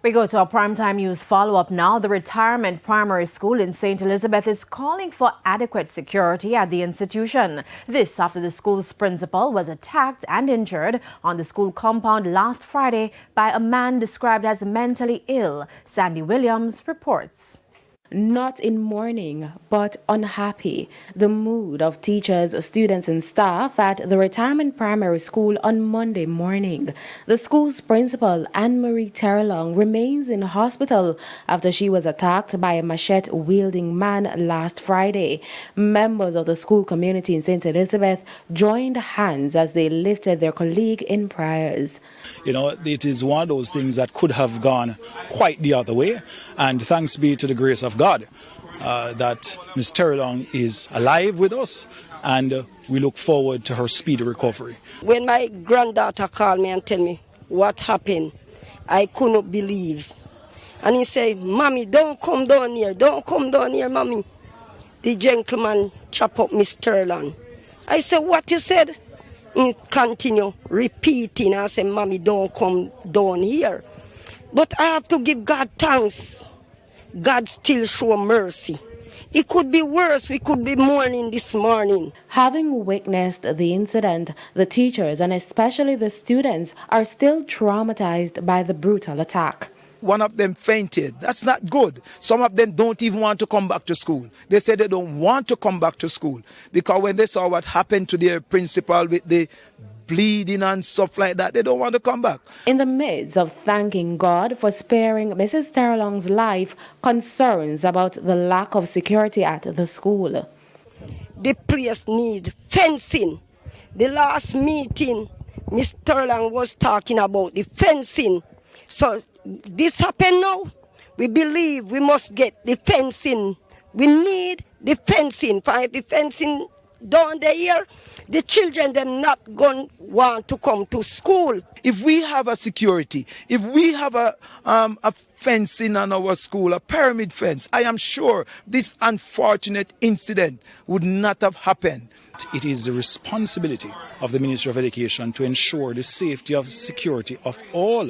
We go to our primetime news follow-up now. The retirement primary school in St. Elizabeth is calling for adequate security at the institution. This after the school's principal was attacked and injured on the school compound last Friday by a man described as mentally ill. Sandy Williams reports. Not in mourning, but unhappy. The mood of teachers, students and staff at the retirement primary school on Monday morning. The school's principal, Anne-Marie Terrelong, remains in hospital after she was attacked by a machete-wielding man last Friday. Members of the school community in St. Elizabeth joined hands as they lifted their colleague in prayers. You know, it is one of those things that could have gone quite the other way. And thanks be to the grace of God that Ms. Terrelong is alive with us, and we look forward to her speedy recovery. When my granddaughter called me and tell me what happened, I couldn't believe. And he said, "Mommy, don't come down here. Don't come down here, Mommy." The gentleman chop up Miss Terrelong. I said, "What you said?" He continue repeating. I said, "Mommy, don't come down here." But I have to give God thanks. God still show mercy. It could be worse. We could be mourning this morning. Having witnessed the incident, the teachers and especially the students are still traumatized by the brutal attack. One of them fainted. That's not good. Some of them don't even want to come back to school. They say they don't want to come back to school because when they saw what happened to their principal with the bleeding and stuff like that, they don't want to come back. In the midst of thanking God for sparing Mrs. Terrelong's life, concerns about the lack of security at the school. The place needs fencing. The last meeting, Miss Terrelong was talking about the fencing. So this happened now. We believe we must get the fencing. We need the fencing. Find the fencing down there. The children, them not going to want to come to school. If we have a security, if we have a fencing on our school, a pyramid fence, I am sure this unfortunate incident would not have happened. It is the responsibility of the Ministry of Education to ensure the safety of security of all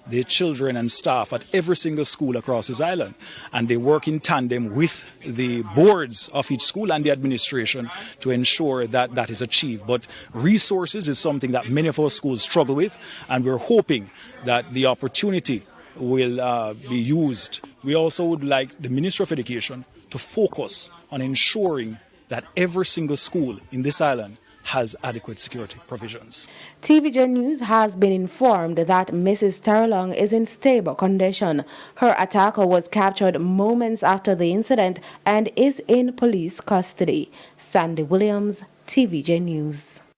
the children and staff at every single school across this island, and they work in tandem with the boards of each school and the administration to ensure that that is achieved. But resources is something that many of our schools struggle with, and we're hoping that the opportunity will be used. We also would like the Ministry of Education to focus on ensuring that every single school in this island has adequate security provisions. TVJ News has been informed that Mrs. Terrelong is in stable condition. Her attacker was captured moments after the incident and is in police custody. Sandy Williams, TVJ News.